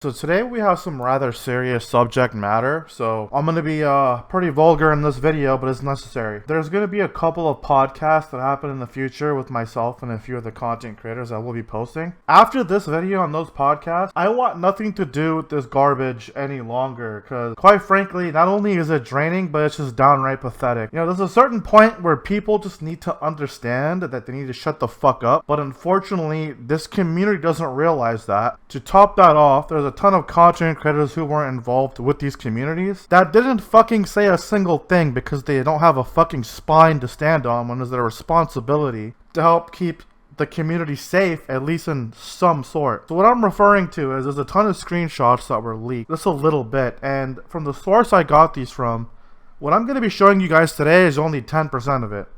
So today we have some rather serious subject matter, so I'm going to be pretty vulgar in this video, but it's necessary. There's going to be a couple of podcasts that happen in the future with myself and a few of the content creators that will be posting. After this video on those podcasts, I want nothing to do with this garbage any longer, because quite frankly, not only is it draining, but it's just downright pathetic. You know, there's a certain point where people just need to understand that they need to shut the fuck up, but unfortunately, this community doesn't realize that. To top that off, there's a ton of content creators who weren't involved with these communities that didn't fucking say a single thing because they don't have a fucking spine to stand on when it's their responsibility to help keep the community safe, at least in some sort. So what I'm referring to is there's a ton of screenshots that were leaked, just a little bit, and from the source I got these from, what I'm going to be showing you guys today is only 10% of it.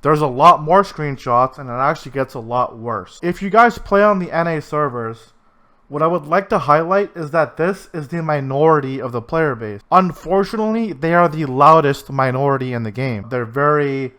There's a lot more screenshots and it actually gets a lot worse. If you guys play on the NA servers, what I would like to highlight is that this is the minority of the player base. Unfortunately, they are the loudest minority in the game. They're very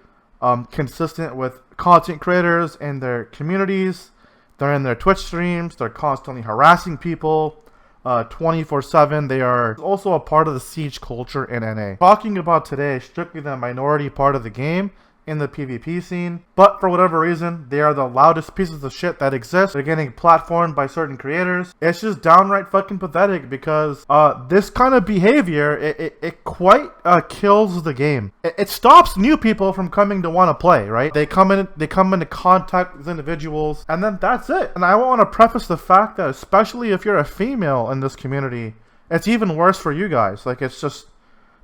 consistent with content creators in their communities. They're in their Twitch streams. They're constantly harassing people 24/7. They are also a part of the siege culture in NA. Talking about today, strictly the minority part of the game in the PvP scene, but for whatever reason, they are the loudest pieces of shit that exist. They're getting platformed by certain creators. It's just downright fucking pathetic because this kind of behavior, it quite kills the game. It stops new people from coming to want to play, right? They come into contact with individuals, and then that's it. And I want to preface the fact that especially if you're a female in this community, it's even worse for you guys. Like, it's just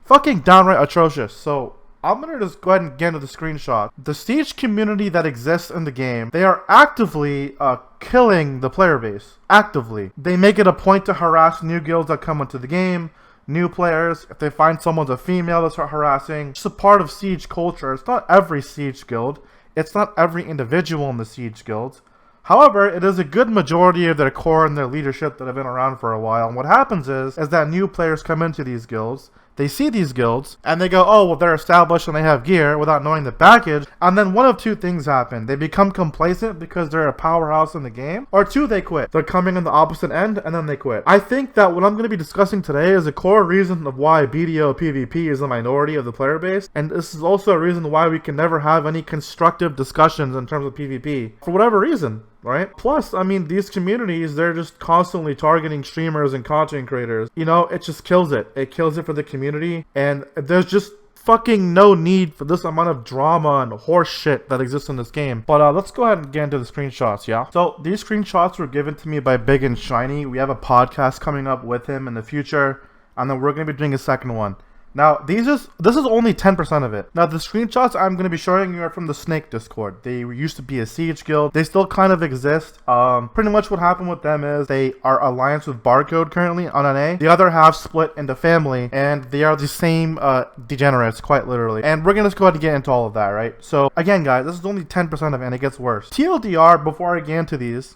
fucking downright atrocious. So I'm going to just go ahead and get into the screenshot. The siege community that exists in the game, they are actively killing the player base. Actively. They make it a point to harass new guilds that come into the game, new players. If they find someone's a female, they start harassing. It's a part of siege culture. It's not every siege guild. It's not every individual in the siege guilds. However, it is a good majority of their core and their leadership that have been around for a while. And what happens is that new players come into these guilds. They see these guilds, and they go, oh, well, they're established and they have gear, without knowing the package. And then one of two things happen. They become complacent because they're a powerhouse in the game, or two, they quit. They're coming in the opposite end, and then they quit. I think that what I'm going to be discussing today is a core reason of why BDO PvP is the minority of the player base, and this is also a reason why we can never have any constructive discussions in terms of PvP, for whatever reason. Right? Plus, I mean, these communities, they're just constantly targeting streamers and content creators. You know, it just kills it. It kills it for the community. And there's just fucking no need for this amount of drama and horse shit that exists in this game. But let's go ahead and get into the screenshots, yeah? So these screenshots were given to me by bigandshiny. We have a podcast coming up with him in the future. And then we're going to be doing a second one. Now, this is only 10% of it. Now, the screenshots I'm going to be showing you are from the Snake Discord. They used to be a siege guild. They still kind of exist. Pretty much what happened with them is they are alliance with Barcode currently on NA. The other half split into family, and they are the same degenerates, quite literally. And we're going to just go ahead and get into all of that, right? So, again, guys, this is only 10% of it, and it gets worse. TLDR, before I get into these,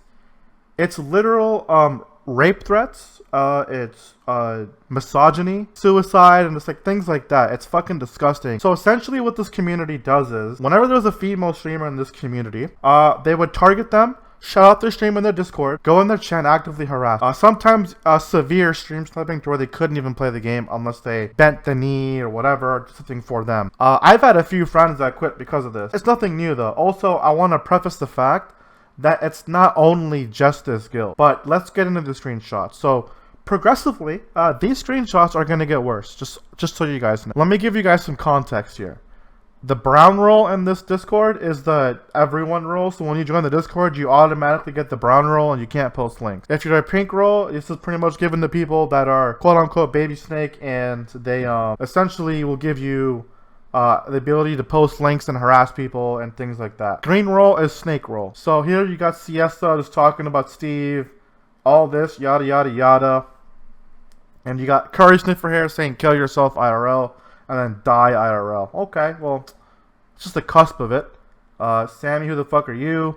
it's literal rape threats, it's misogyny, suicide, and it's like things like that. It's fucking disgusting. So essentially what this community does is, whenever there's a female streamer in this community, they would target them, shut out their stream in their Discord, go in their chat and actively harass. Sometimes severe stream sniping to where they couldn't even play the game unless they bent the knee or whatever, or something for them. I've had a few friends that quit because of this. It's nothing new though. Also, I want to preface the fact that it's not only just this guild. But let's get into the screenshots. So progressively, these screenshots are going to get worse, just so you guys know. Let me give you guys some context here. The brown role in this Discord is the everyone role, so when you join the Discord, you automatically get the brown role and you can't post links. If you're a pink role, this is pretty much given to people that are quote-unquote baby snake, and they essentially will give you the ability to post links and harass people and things like that. Green role is snake role. So here you got Siesta just talking about Steve, all this, yada, yada, yada. And you got Curry Sniffer here saying kill yourself IRL and then die IRL. Okay, well, it's just the cusp of it. Sammy, who the fuck are you?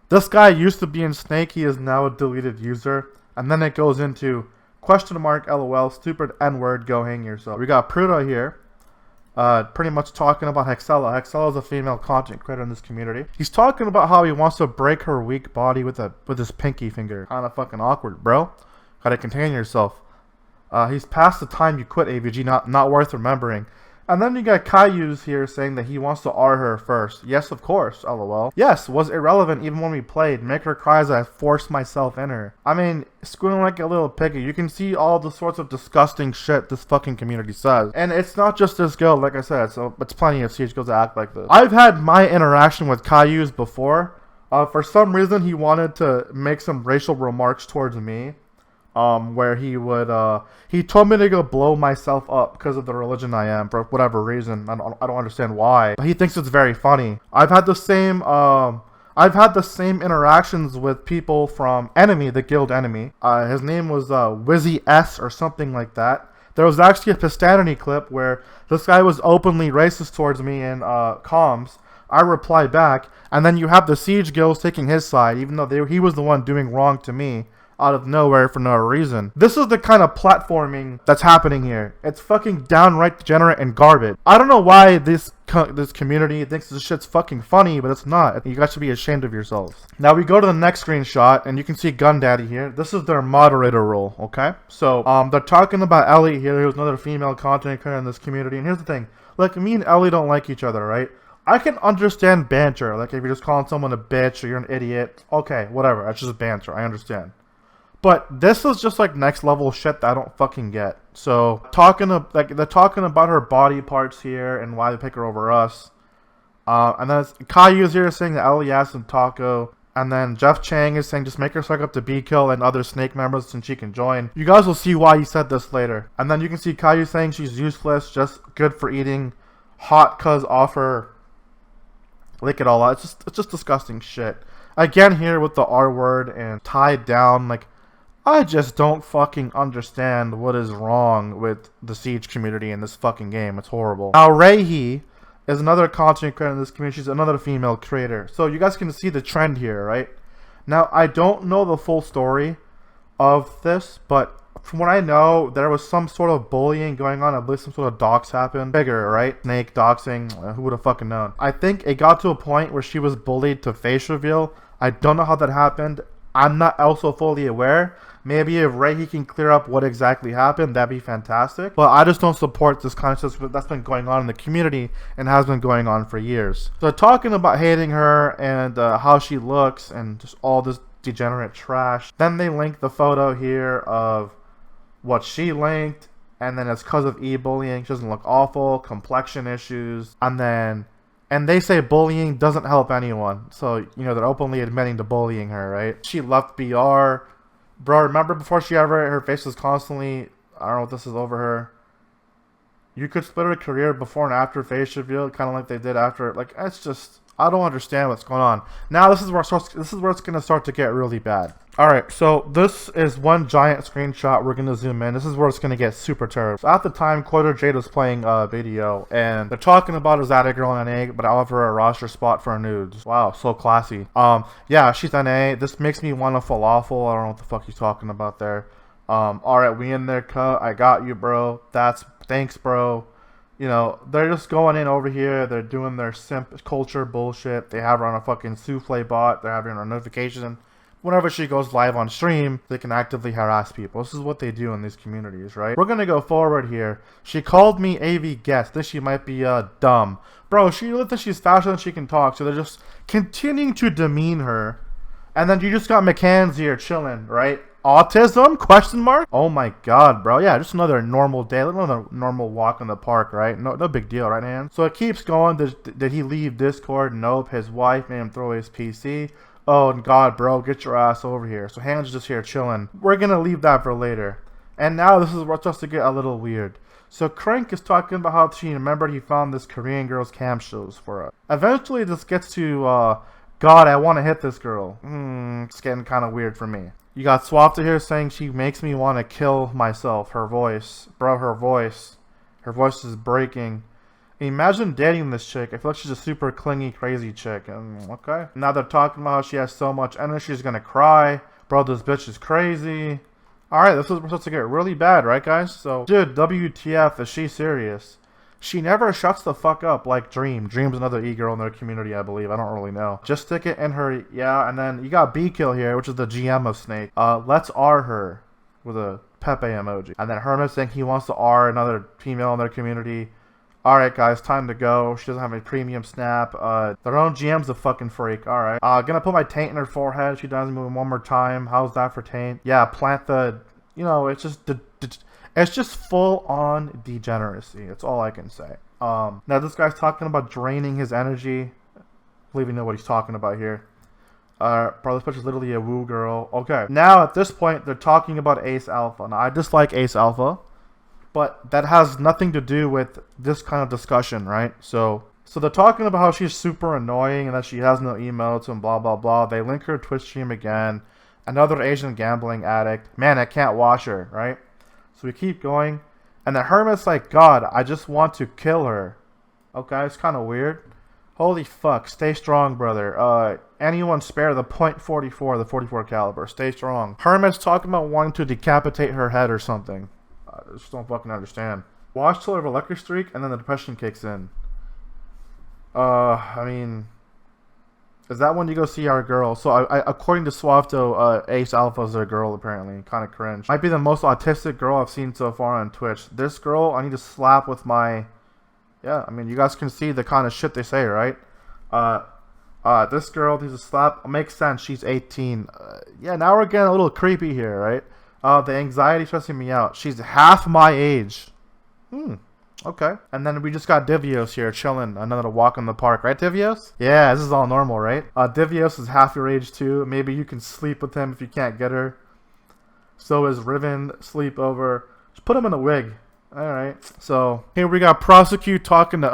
This guy used to be in Snake. He is now a deleted user. And then it goes into question mark LOL, stupid N-word, go hang yourself. We got Pruda here. Pretty much talking about Hexella. Hexella is a female content creator in this community. He's talking about how he wants to break her weak body with his pinky finger. Kind of fucking awkward, bro. Gotta contain yourself. He's past the time you quit AVG, not worth remembering. And then you got Caillou's here saying that he wants to R her first. Yes, of course, lol. Yes, was irrelevant even when we played. Make her cry as I forced myself in her. I mean, squealing like a little piggy. You can see all the sorts of disgusting shit this fucking community says. And it's not just this girl, like I said, so it's plenty of CH girls that act like this. I've had my interaction with Caillou's before. For some reason, he wanted to make some racial remarks towards me. Where he would, he told me to go blow myself up because of the religion I am, for whatever reason. I don't understand why. But he thinks it's very funny. I've had the same interactions with people from Enemy, the guild Enemy. His name was, Wizzy S or something like that. There was actually a Pistanity clip where this guy was openly racist towards me in, comms. I replied back, and then you have the Siege Guilds taking his side, even though he was the one doing wrong to me. Out of nowhere for no reason. This is the kind of platforming that's happening here. It's fucking downright degenerate and garbage. I don't know why this community thinks this shit's fucking funny, but it's not. You guys should be ashamed of yourselves. Now we go to the next screenshot, and you can see Gun Daddy here. This is their moderator role, okay? So, they're talking about Ellie here, who's another female content creator in this community. And here's the thing. Like, me and Ellie don't like each other, right? I can understand banter. Like, if you're just calling someone a bitch or you're an idiot. Okay, whatever. That's just banter. I understand. But this is just like next level shit that I don't fucking get. So they're talking about her body parts here and why they pick her over us. And then Caillou's here saying that Ellie asked and Taco. And then Jeff Chang is saying just make her suck up to B-Kill and other Snake members and she can join. You guys will see why he said this later. And then you can see Caillou saying she's useless, just good for eating, hot cuz offer. Lick it all out. It's just disgusting shit. Again here with the R word and tied down like. I just don't fucking understand what is wrong with the Siege community in this fucking game. It's horrible. Now, Rayhe is another content creator in this community. She's another female creator. So you guys can see the trend here, right? Now, I don't know the full story of this, but from what I know, there was some sort of bullying going on. At least some sort of dox happened. Bigger, right? Snake, doxing, who would have fucking known? I think it got to a point where she was bullied to face reveal. I don't know how that happened. I'm not also fully aware. Maybe if Rayhe can clear up what exactly happened, that'd be fantastic. But I just don't support this kind of stuff that's been going on in the community and has been going on for years. So talking about hating her and how she looks and just all this degenerate trash. Then they link the photo here of what she linked. And then it's because of e-bullying. She doesn't look awful. Complexion issues. And they say bullying doesn't help anyone. So, you know, they're openly admitting to bullying her, right? She left BR. Bro, remember before her face was constantly, I don't know what this is over her. You could split her career before and after face reveal, kind of like they did after. Like, it's just, I don't understand what's going on. Now this is where it's gonna start to get really bad. All right, so this is one giant screenshot. We're gonna zoom in. This is where it's gonna get super terrible. So at the time, Quarter Jade was playing BDO, and they're talking about is that a girl in NA, but I'll have her a roster spot for nudes. Wow, so classy. Yeah, she's NA. This makes me want a falafel. I don't know what the fuck he's talking about there. All right, we in there, cut. I got you, bro. Thanks, bro. You know, they're just going in over here. They're doing their simp culture bullshit. They have her on a fucking souffle bot. They're having her on notification. Whenever she goes live on stream, they can actively harass people. This is what they do in these communities, right? We're gonna go forward here. She called me AV guest. Think she might be dumb. Bro, she looks like she's faster than she can talk, so they're just continuing to demean her. And then you just got McCann's here chilling, right? Autism? Question mark? Oh my god, bro. Yeah, just another normal day. Another normal walk in the park, right? No big deal, right, man? So it keeps going. Did he leave Discord? Nope. His wife made him throw his PC. Oh god, bro, get your ass over here. So Han's just here chilling. We're gonna leave that for later. And now this is what's just to get a little weird. So Crank is talking about how she remembered he found this Korean girl's cam shows for us. Eventually this gets to, God, I want to hit this girl. It's getting kind of weird for me. You got Swapta here saying she makes me want to kill myself. Her voice. Bro, her voice. Her voice is breaking. Imagine dating this chick. I feel like she's a super clingy, crazy chick. Okay. Now they're talking about how she has so much energy, she's gonna cry. Bro, this bitch is crazy. Alright, this is supposed to get really bad, right, guys? So, dude, WTF, is she serious? She never shuts the fuck up like Dream. Dream's another e-girl in their community, I believe. I don't really know. Just stick it in her, yeah, and then you got B-Kill here, which is the GM of Snake. Let's R her. with a Pepe emoji. And then Hermit saying he wants to R another female in their community. Alright guys, time to go. She doesn't have a premium snap. Their own GM's a fucking freak. Alright. Gonna put my taint in her forehead. She does move one more time. How's that for taint? Yeah, plant the... You know, it's just full on degeneracy. That's all I can say. Now this guy's talking about draining his energy. I believe you know what he's talking about here. Bro, this bitch is literally a woo girl. Okay. Now at this point, they're talking about Ace Alpha. Now I dislike Ace Alpha, but that has nothing to do with this kind of discussion, right? So they're talking about how she's super annoying and that she has no emotes and blah blah blah. They link her Twitch stream again. Another Asian gambling addict. Man, I can't watch her, right? So we keep going. And then Hermit's like, God, I just want to kill her. Okay, it's kind of weird. Holy fuck. Stay strong, brother. Anyone spare the .44, the 44 caliber. Stay strong. Hermit's talking about wanting to decapitate her head or something. I just don't fucking understand. Watch till I have a lucky streak and then the depression kicks in. I mean... Is that when you go see our girl? So, according to Swafto, Ace Alpha is their girl, apparently. Kind of cringe. Might be the most autistic girl I've seen so far on Twitch. This girl, I need to slap with my... Yeah, I mean, you guys can see the kind of shit they say, right? This girl needs to slap. Makes sense, she's 18. Yeah, now we're getting a little creepy here, right? The anxiety stressing me out. She's half my age. Okay. And then we just got Divios here chilling. Another walk in the park. Right, Divios? Yeah, this is all normal, right? Divios is half your age too. Maybe you can sleep with him if you can't get her. So is Riven. Sleep over. Just put him in a wig. Alright. So, here we got Prosecute talking to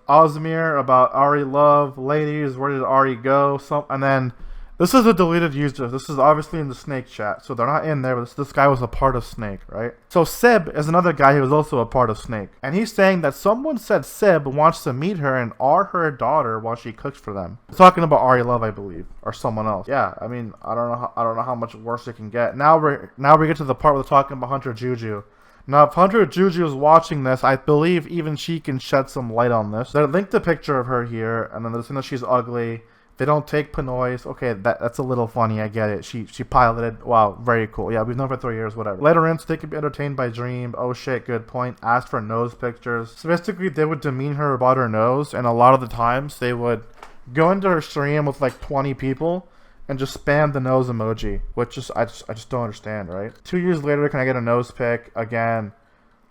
Ozmir about Ari Love. Ladies, where did Ari go? And then... This is a deleted user. This is obviously in the Snake chat. So they're not in there, but this guy was a part of Snake, right? So Sib is another guy who was also a part of Snake. And he's saying that someone said Sib wants to meet her and R her daughter while she cooks for them. He's talking about Ari Love, I believe. Or someone else. Yeah, I mean, I don't know how much worse it can get. Now we get to the part where they're talking about Hunter Juju. Now, if Hunter Juju is watching this, I believe even she can shed some light on this. They linked a picture of her here, and then they're saying that she's ugly. They don't take Pinoys. Okay, that's a little funny. I get it. She piloted. Wow, very cool. Yeah, we've known for 3 years, whatever. Later in, so they could be entertained by Dream. Oh shit, good point. Asked for nose pictures. So basically, they would demean her about her nose, and a lot of the times, they would go into her stream with like 20 people and just spam the nose emoji, which I just don't understand, right? 2 years later, can I get a nose pic? Again,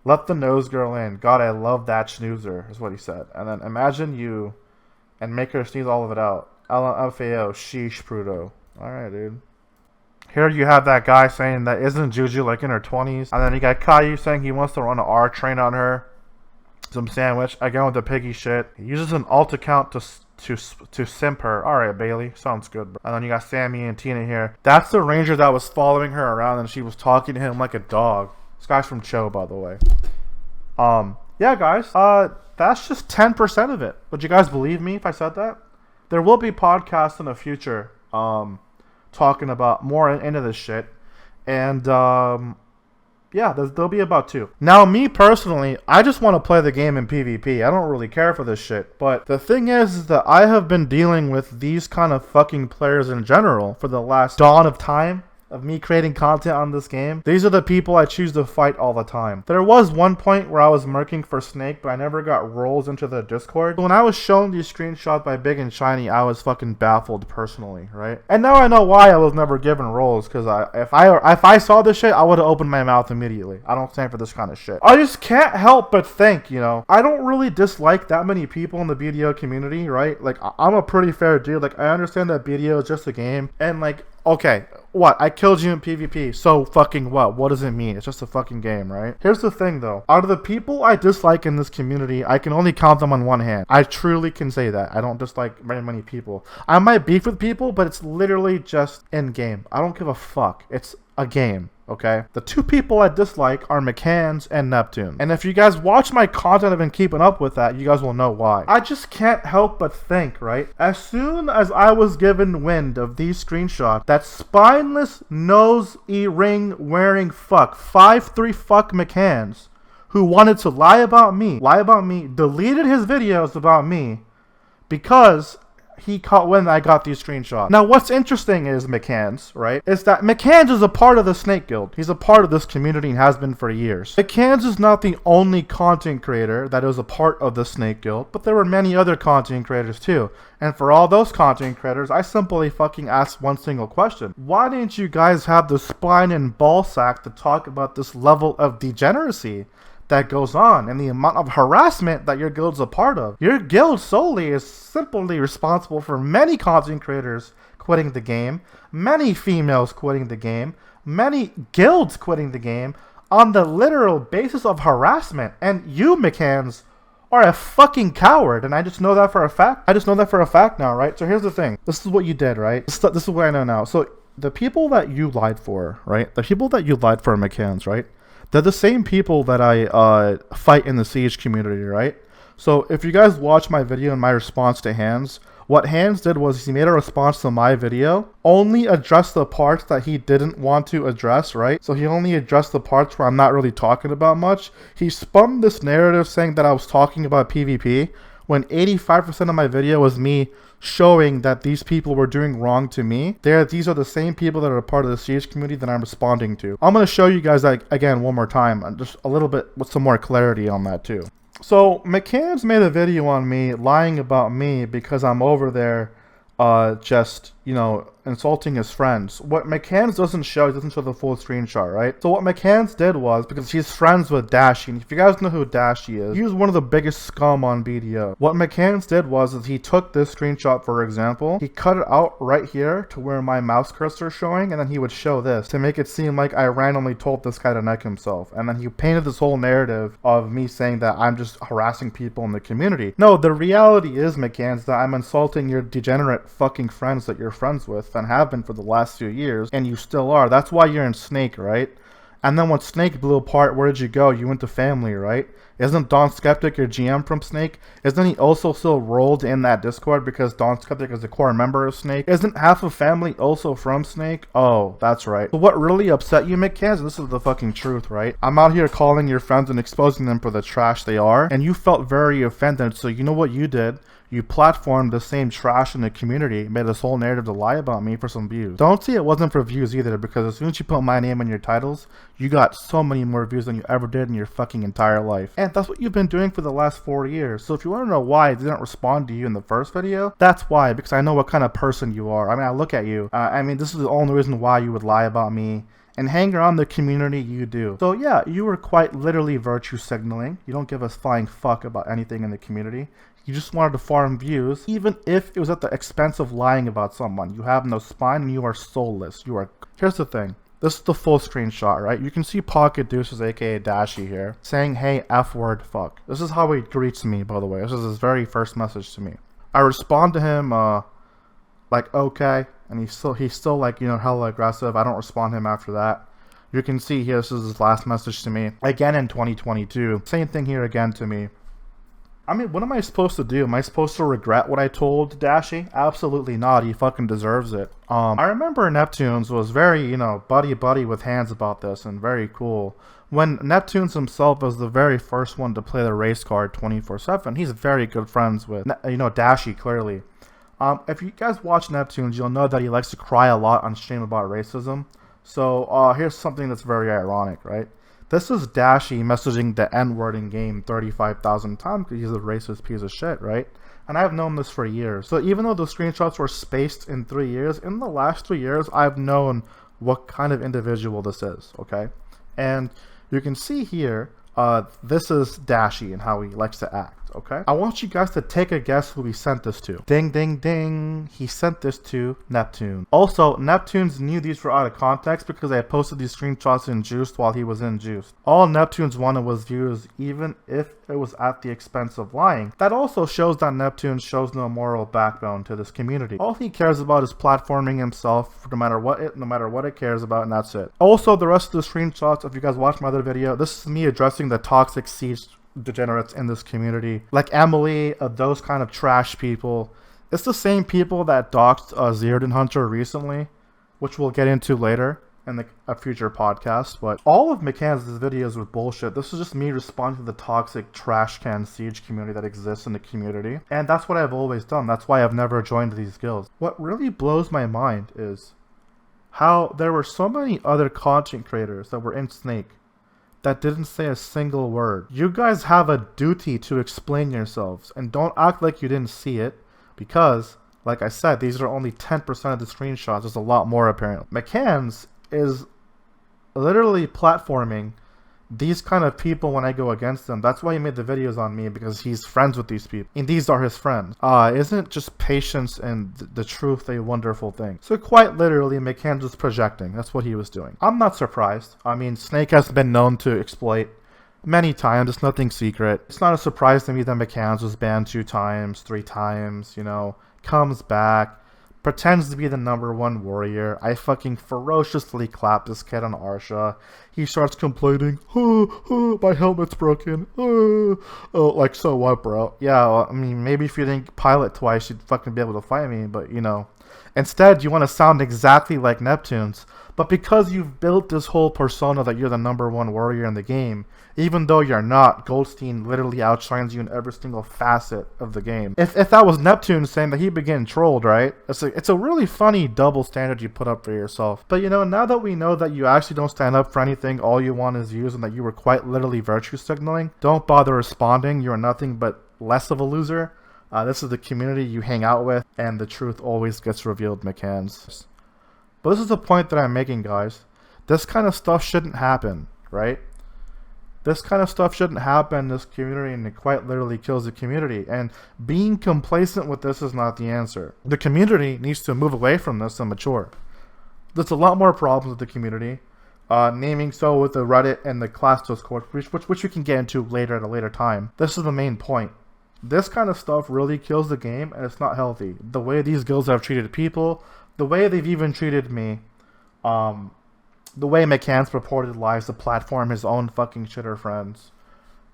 let the nose girl in. God, I love that snoozer, is what he said. And then imagine you and make her sneeze all of it out. LMFAO, sheesh, Prudo. Alright, dude. Here you have that guy saying that isn't Juju like in her 20s. And then you got Caillou saying he wants to run an R train on her. Some sandwich. Again with the piggy shit. He uses an alt account to simp her. Alright, Bailey. Sounds good, bro. And then you got Sammy and Tina here. That's the ranger that was following her around and she was talking to him like a dog. This guy's from Cho, by the way. Yeah, guys. That's just 10% of it. Would you guys believe me if I said that? There will be podcasts in the future talking about more into this shit. And, yeah, there'll be about 2. Now, me personally, I just want to play the game in PvP. I don't really care for this shit. But the thing is that I have been dealing with these kind of fucking players in general for the last dawn of time. Of me creating content on this game. These are the people I choose to fight all the time. There was one point where I was murking for Snake, but I never got roles into the Discord. When I was shown these screenshots by bigandshiny, I was fucking baffled personally, right? And now I know why I was never given roles, because if I saw this shit, I would have opened my mouth immediately. I don't stand for this kind of shit. I just can't help but think, you know, I don't really dislike that many people in the BDO community, right? Like, I'm a pretty fair dude. Like, I understand that BDO is just a game, and like, okay, what? I killed you in PvP, so fucking what? What does it mean? It's just a fucking game, right? Here's the thing, though. Out of the people I dislike in this community, I can only count them on one hand. I truly can say that. I don't dislike very many people. I might beef with people, but it's literally just in-game. I don't give a fuck. It's a game. Okay, the 2 people I dislike are McCann's and Neptune. And if you guys watch my content, I've been keeping up with that, you guys will know why. I just can't help but think, right? As soon as I was given wind of these screenshots, that spineless nose earring wearing fuck, 5'3" fuck McCann's, who wanted to lie about me, deleted his videos about me because he caught when I got these screenshots. Now, what's interesting is McCann's, right? Is that McCann's is a part of the Snake Guild. He's a part of this community and has been for years. McCann's is not the only content creator that is a part of the Snake Guild, but there were many other content creators too. And for all those content creators, I simply fucking asked one single question. Why didn't you guys have the spine and ball sack to talk about this level of degeneracy that goes on and the amount of harassment that your guild's a part of? Your guild solely is simply responsible for many content creators quitting the game, many females quitting the game, many guilds quitting the game on the literal basis of harassment. And you, McCanns, are a fucking coward, and I just know that for a fact. I just know that for a fact now, right? So here's the thing. This is what you did, right? This is what I know now. So the people that you lied for, right? The people that you lied for, McCanns, right? They're the same people that I fight in the Siege community, right? So if you guys watch my video and my response to Hans, what Hans did was he made a response to my video, only addressed the parts that he didn't want to address, right? So he only addressed the parts where I'm not really talking about much. He spun this narrative saying that I was talking about PvP, when 85% of my video was me showing that these people were doing wrong to me. These are the same people that are a part of the Siege community that I'm responding to. I'm going to show you guys that again one more time, just a little bit with some more clarity on that too. So McCann's made a video on me lying about me because I'm over there just, you know, insulting his friends. What McCann's doesn't show, he doesn't show the full screenshot, right? So what McCann's did was, because he's friends with Dashy, and if you guys know who Dashy is, he was one of the biggest scum on BDO. What McCann's did was he took this screenshot, for example, he cut it out right here to where my mouse cursor is showing, and then he would show this to make it seem like I randomly told this guy to neck himself. And then he painted this whole narrative of me saying that I'm just harassing people in the community. No, the reality is, McCann's, that I'm insulting your degenerate fucking friends that you're friends with and have been for the last few years, and you still are. That's why you're in Snake, right? And then when Snake blew apart, where did you go? You went to Family, right? Isn't Don Skeptic your GM from Snake? Isn't he also still rolled in that Discord because Don Skeptic is a core member of Snake? Isn't half of Family also from Snake? Oh, that's right. So what really upset you, McCann? This is the fucking truth, right? I'm out here calling your friends and exposing them for the trash they are, and you felt very offended. So you know what you did? You platformed the same trash in the community, made this whole narrative to lie about me for some views. Don't say it wasn't for views either, because as soon as you put my name in your titles, you got so many more views than you ever did in your fucking entire life. And that's what you've been doing for the last 4 years. So if you want to know why I didn't respond to you in the first video, that's why, because I know what kind of person you are. I mean, I look at you. I mean, this is the only reason why you would lie about me and hang around the community you do. So yeah, you were quite literally virtue signaling. You don't give a flying fuck about anything in the community. You just wanted to farm views, even if it was at the expense of lying about someone. You have no spine and you are soulless. Here's the thing. This is the full screenshot, right? You can see Pocket Deuces, aka Dashy here, saying, hey, F word, fuck. This is how he greets me, by the way. This is his very first message to me. I respond to him, like, okay. And he's still like, you know, hella aggressive. I don't respond to him after that. You can see here, this is his last message to me. Again in 2022. Same thing here again to me. I mean, what am I supposed to do? Am I supposed to regret what I told Dashy? Absolutely not. He fucking deserves it. I remember Neptunes was very, you know, buddy with Hands about this and very cool. When Neptunes himself was the very first one to play the race card 24/7, he's very good friends with, you know, Dashy, clearly. If you guys watch Neptunes, you'll know that he likes to cry a lot on stream about racism. So here's something that's very ironic, right? This is Dashy messaging the N-word in game 35,000 times because he's a racist piece of shit, right? And I've known this for years. So even though the screenshots were spaced in 3 years, in the last 3 years, I've known what kind of individual this is, okay? And you can see here, this is Dashy and how he likes to act. Okay, I want you guys to take a guess who he sent this to. Ding, ding, ding. He sent this to Neptune. Also, Neptunes knew these were out of context because I posted these screenshots in Juiced while he was in Juiced. All Neptunes wanted was views, even if it was at the expense of lying. That also shows that Neptune shows no moral backbone to this community. All he cares about is platforming himself, no matter what it cares about, and that's it. Also, the rest of the screenshots, if you guys watch my other video, this is me addressing the toxic Siege degenerates in this community, like Emily, those kind of trash people. It's the same people that doxed Zirdan Hunter recently, which we'll get into later. in a future podcast. But all of McCann's videos were bullshit. This is just me responding to the toxic trash can siege community that exists in the community. And that's what I've always done. That's why I've never joined these guilds. What really blows my mind is how there were so many other content creators that were in Snake that didn't say a single word. You guys have a duty to explain yourselves, and don't act like you didn't see it, because, like I said, these are only 10% of the screenshots. There's a lot more apparently. McCann's is literally platforming these kind of people when I go against them. That's why he made the videos on me, because he's friends with these people. And these are his friends. Isn't just patience and the truth a wonderful thing? So quite literally, McCann's was projecting. That's what he was doing. I'm not surprised. I mean, Snake has been known to exploit many times. It's nothing secret. It's not a surprise to me that McCann's was banned 2 times, 3 times, you know, comes back, pretends to be the #1 warrior. I fucking ferociously clap this kid on Arsha. He starts complaining, my helmet's broken. Oh, like, so what, bro? Yeah, well, I mean, maybe if you didn't pilot twice, you'd fucking be able to fight me, but, you know. Instead, you want to sound exactly like Neptune's. But because you've built this whole persona that you're the #1 warrior in the game, even though you're not, Goldstein literally outshines you in every single facet of the game. If that was Neptune saying that he'd been getting trolled, right? It's a really funny double standard you put up for yourself. But you know, now that we know that you actually don't stand up for anything, all you want is views, and that you were quite literally virtue signaling, don't bother responding. You're nothing but less of a loser. This is the community you hang out with, and the truth always gets revealed, McCann's. But this is the point that I'm making, guys. This kind of stuff shouldn't happen, right? This kind of stuff shouldn't happen in this community, and it quite literally kills the community. And being complacent with this is not the answer. The community needs to move away from this and mature. There's a lot more problems with the community. Naming so with the Reddit and the class Discord, which we can get into later at a later time. This is the main point. This kind of stuff really kills the game, and it's not healthy. The way these guilds have treated people, the way they've even treated me, the way McCann's purported lies to platform his own fucking shitter friends.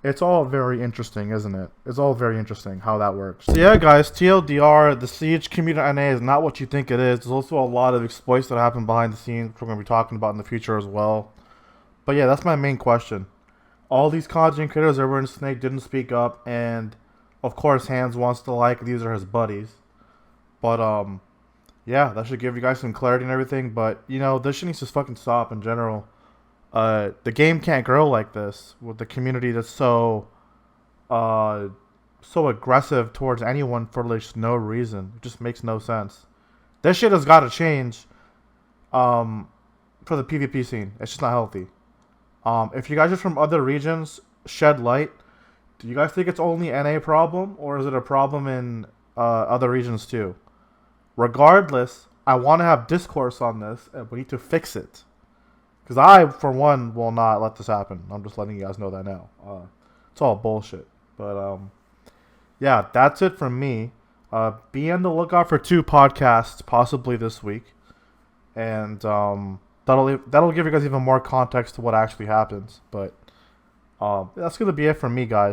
It's all very interesting, isn't it? It's all very interesting how that works. So yeah, guys, TLDR, the Siege community NA is not what you think it is. There's also a lot of exploits that happen behind the scenes, which we're going to be talking about in the future as well. But yeah, that's my main question. All these content creators that were in Snake didn't speak up, and of course, Hands wants to like, these are his buddies. But, yeah, that should give you guys some clarity and everything. But, you know, this shit needs to fucking stop in general. The game can't grow like this with the community that's so aggressive towards anyone for just no reason. It just makes no sense. This shit has got to change for the PvP scene. It's just not healthy. If you guys are from other regions, shed light. Do you guys think it's only NA problem, or is it a problem in other regions too? Regardless, I want to have discourse on this, and we need to fix it. Because I, for one, will not let this happen. I'm just letting you guys know that now. It's all bullshit. But, yeah, that's it from me. Be on the lookout for 2 podcasts, possibly this week. And that'll give you guys even more context to what actually happens. But that's going to be it from me, guys.